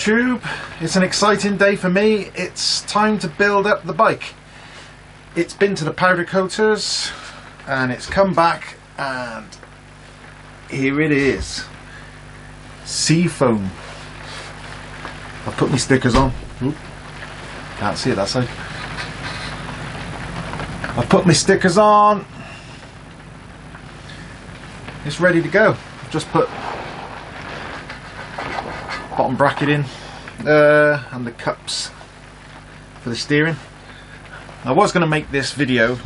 YouTube, it's an exciting day for me. It's time to build up the bike. It's been to the powder coaters and it's come back, and here it is. Seafoam. I've put my stickers on. Oop. Can't see it that side. I've put my stickers on. It's ready to go. I've just put bottom bracket in and the cups for the steering. I was going to make this video,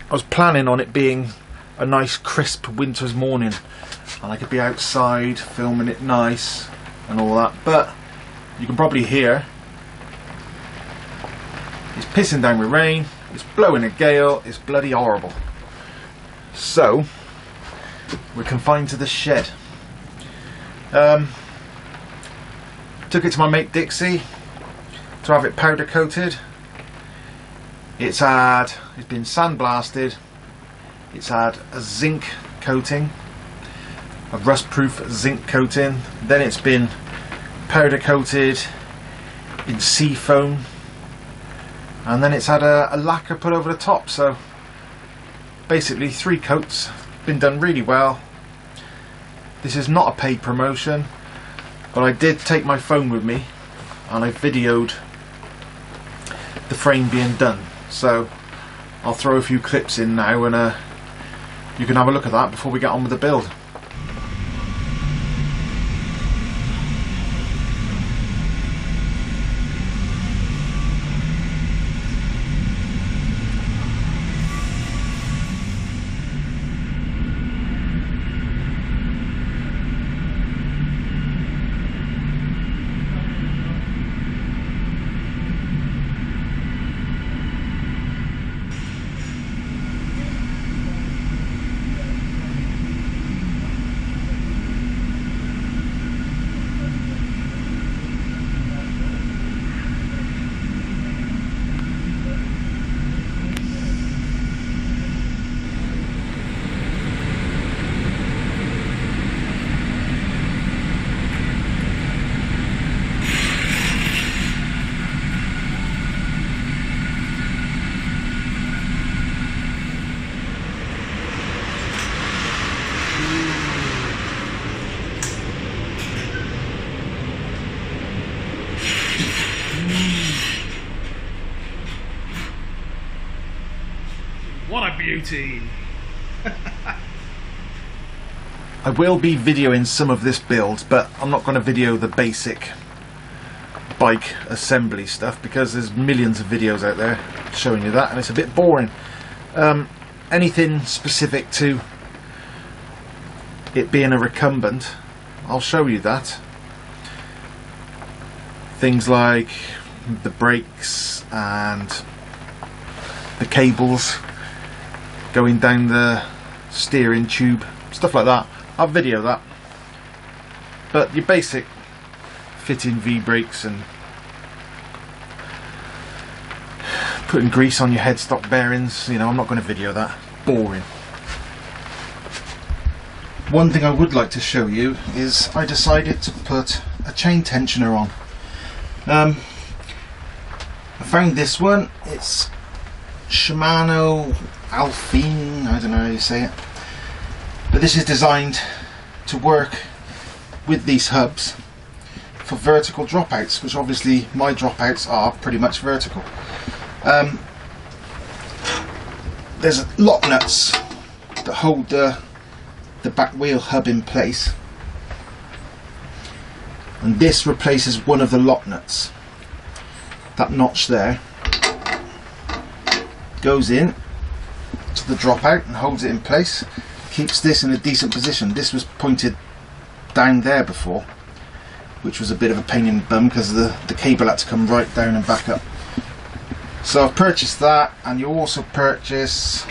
I was planning on it being a nice crisp winter's morning and I could be outside filming it nice and all that, but you can probably hear it's pissing down with rain, it's blowing a gale, it's bloody horrible. So we're confined to the shed. Took it to my mate Dixie to have it powder coated. It's been sandblasted. It's had a zinc coating, a rust-proof zinc coating. Then it's been powder coated in seafoam, and then it's had a lacquer put over the top. So basically 3 coats. Been done really well. This is not a paid promotion, but I did take my phone with me and I videoed the frame being done, so I'll throw a few clips in now and you can have a look at that before we get on with the build. What a beauty! I will be videoing some of this build, but I'm not going to video the basic bike assembly stuff because there's millions of videos out there showing you that and it's a bit boring. Anything specific to it being a recumbent, I'll show you that. Things like the brakes and the cables going down the steering tube, stuff like that. I'll video that. But your basic fitting V-brakes and putting grease on your headstock bearings, you know, I'm not going to video that. Boring. One thing I would like to show you is I decided to put a chain tensioner on. I found this one. It's Shimano Alpine, I don't know how you say it, but this is designed to work with these hubs for vertical dropouts, which obviously my dropouts are pretty much vertical. There's lock nuts that hold the back wheel hub in place, and this replaces one of the lock nuts. That notch there goes in to the dropout and holds it in place, keeps this in a decent position. This was pointed down there before, which was a bit of a pain in the bum because the cable had to come right down and back up. So I've purchased that, and you also purchase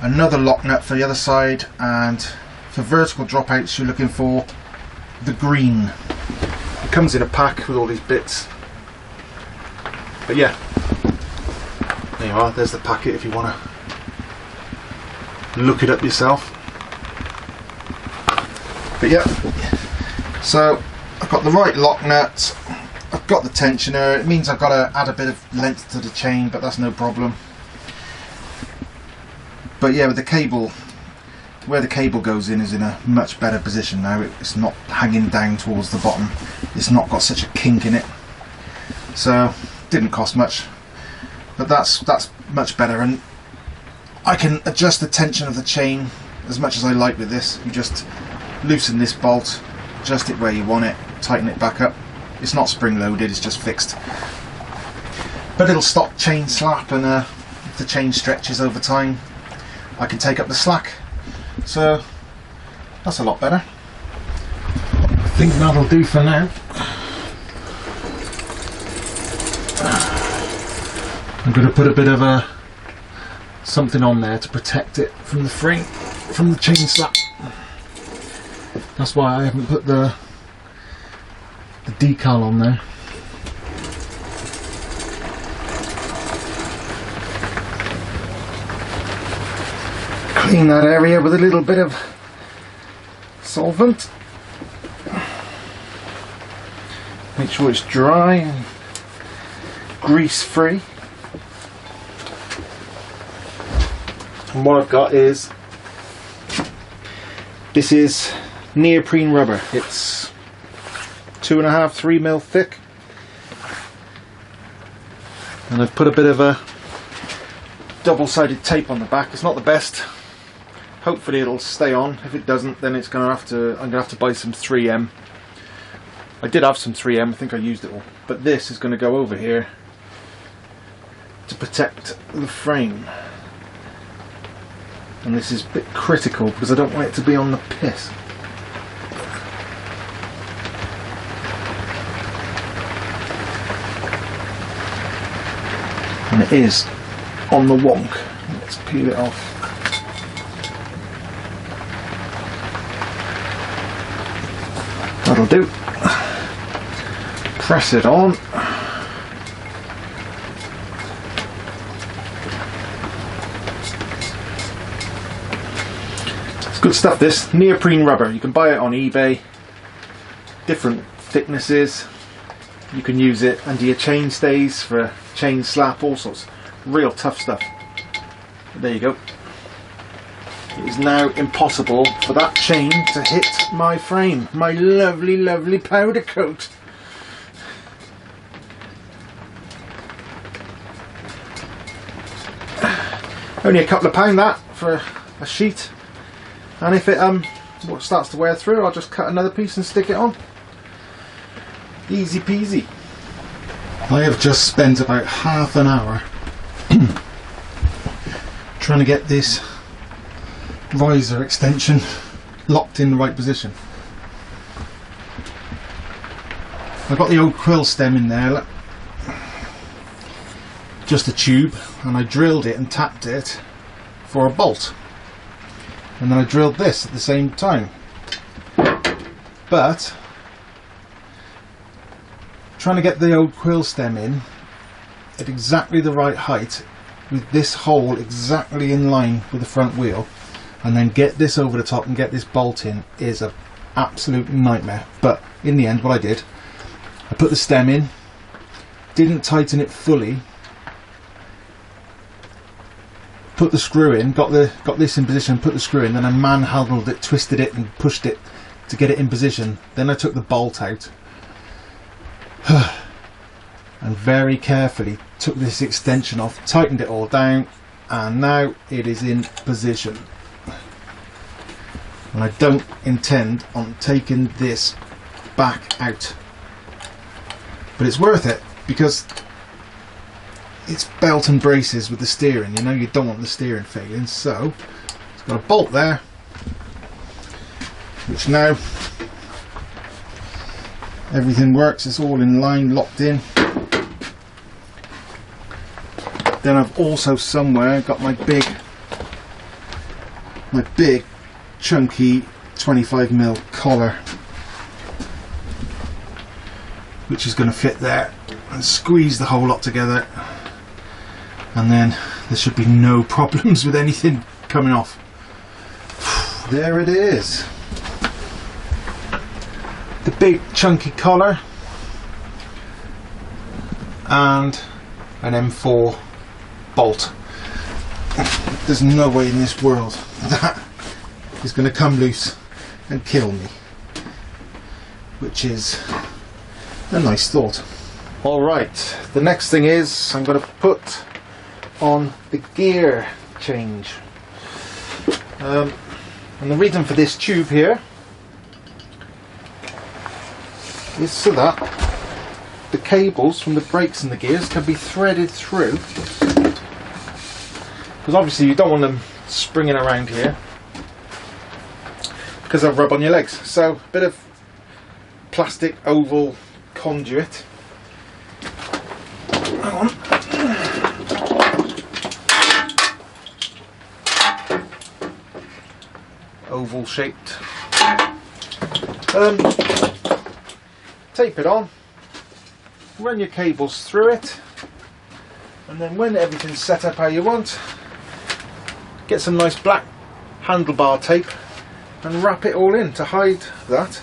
another lock nut for the other side, and for vertical dropouts you're looking for the green. It comes in a pack with all these bits, but yeah, there you are, there's the packet if you want to look it up yourself. But yeah, so I've got the right lock nuts, I've got the tensioner. It means I've got to add a bit of length to the chain, but that's no problem. But yeah, with the cable, where the cable goes in is in a much better position now. It's not hanging down towards the bottom. It's not got such a kink in it. So, didn't cost much. But that's much better, and I can adjust the tension of the chain as much as I like with this. You just loosen this bolt, adjust it where you want it, tighten it back up. It's not spring loaded, it's just fixed. But it'll stop chain slap, and if the chain stretches over time, I can take up the slack. So that's a lot better. I think that'll do for now. I'm going to put a bit of something on there to protect it from the frame, from the chain slap. That's why I haven't put the decal on there. Clean that area with a little bit of solvent. Make sure it's dry and grease free. And what I've got is, this is neoprene rubber. It's 2.5, 3 mil thick. And I've put a bit of a double-sided tape on the back. It's not the best. Hopefully it'll stay on. If it doesn't, then it's gonna have to. I'm gonna have to buy some 3M. I did have some 3M. I think I used it all. But this is going to go over here to protect the frame. And this is a bit critical because I don't want it to be on the piss. And it is on the wonk. Let's peel it off. That'll do. Press it on. It's good stuff, this. Neoprene rubber. You can buy it on eBay. Different thicknesses. You can use it under your chain stays for chain slap, all sorts. Real tough stuff. But there you go. It is now impossible for that chain to hit my frame. My lovely, lovely powder coat. Only a couple of £1 that for a sheet, and if it starts to wear through, I'll just cut another piece and stick it on. Easy peasy. I have just spent about half an hour trying to get this riser extension locked in the right position. I've got the old quill stem in there, look. Just a tube, and I drilled it and tapped it for a bolt, and then I drilled this at the same time. But trying to get the old quill stem in at exactly the right height with this hole exactly in line with the front wheel, and then get this over the top and get this bolt in is an absolute nightmare. But in the end, what I did, I put the stem in, didn't tighten it fully, put the screw in, got this in position, put the screw in, then I manhandled it, twisted it and pushed it to get it in position. Then I took the bolt out and very carefully took this extension off, tightened it all down, and now it is in position. And I don't intend on taking this back out, but it's worth it because it's belt and braces with the steering. You know, you don't want the steering failing, so it's got a bolt there, which now everything works. It's all in line, locked in. Then I've also somewhere got my big chunky 25mm collar, which is going to fit there and squeeze the whole lot together, and then there should be no problems with anything coming off. There it is. the big chunky collar and an M4 bolt. There's no way in this world that is going to come loose and kill me, which is a nice thought. Alright, the next thing is I'm going to put on the gear change. And the reason for this tube here is so that the cables from the brakes and the gears can be threaded through, because obviously you don't want them springing around here because they'll rub on your legs. So a bit of plastic oval conduit. Hang on. Oval shaped. Tape it on, run your cables through it, and then when everything's set up how you want, get some nice black handlebar tape and wrap it all in to hide that.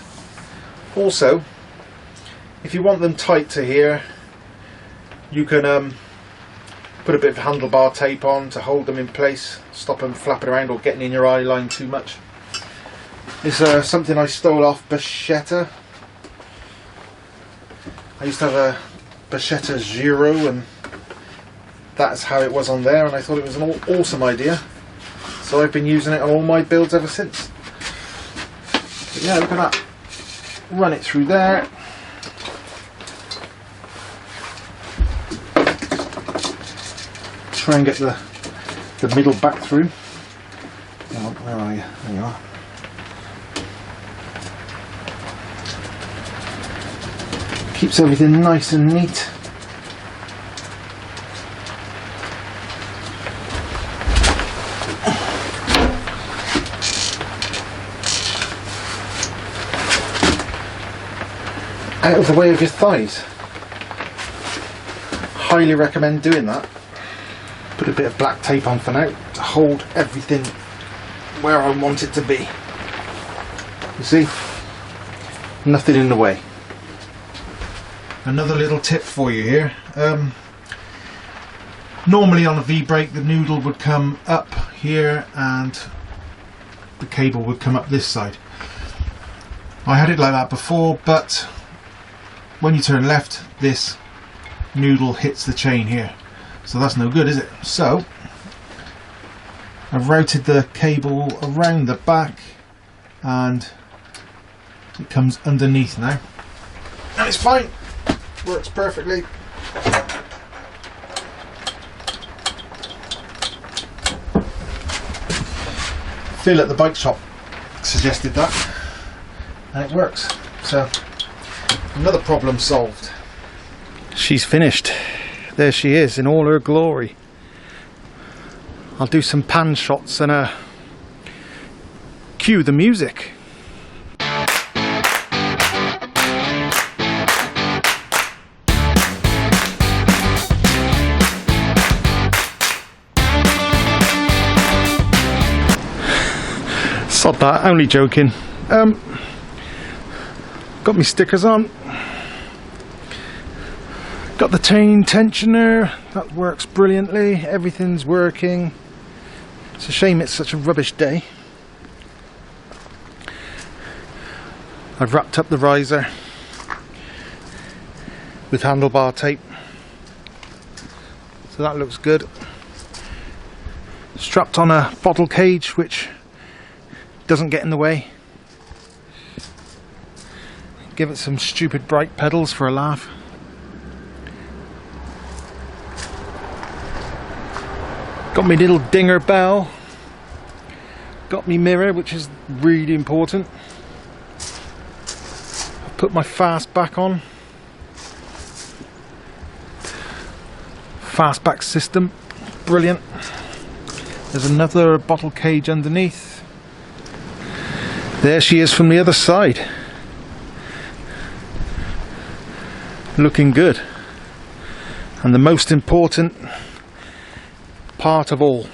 Also, if you want them tight to here, you can put a bit of handlebar tape on to hold them in place, stop them flapping around or getting in your eye line too much. It's something I stole off Bashetta. I used to have a Bashetta Zero, and that's how it was on there, and I thought it was an awesome idea. So I've been using it on all my builds ever since. But yeah, look at that. Run it through there. Try and get the middle back through. Oh, where are you? There you are. Keeps everything nice and neat. Out of the way of your thighs. Highly recommend doing that. Put a bit of black tape on for now to hold everything where I want it to be. You see? Nothing in the way. Another little tip for you here. Normally on a V-brake the noodle would come up here and the cable would come up this side. I had it like that before, but when you turn left this noodle hits the chain here, so that's no good, is it? So I've routed the cable around the back and it comes underneath now, and it's fine. Works perfectly. Phil at the bike shop suggested that, and it works. So another problem solved. She's finished. There she is in all her glory. I'll do some pan shots and cue the music. Sod that, only joking. Got my stickers on. Got the chain tensioner, that works brilliantly, everything's working. It's a shame it's such a rubbish day. I've wrapped up the riser with handlebar tape, so that looks good. Strapped on a bottle cage which doesn't get in the way. Give it some stupid brake pedals for a laugh. Got my little dinger bell. Got my mirror, which is really important. I've put my fastback on. Fastback system, brilliant. There's another bottle cage underneath. There she is from the other side. Looking good. And the most important part of all,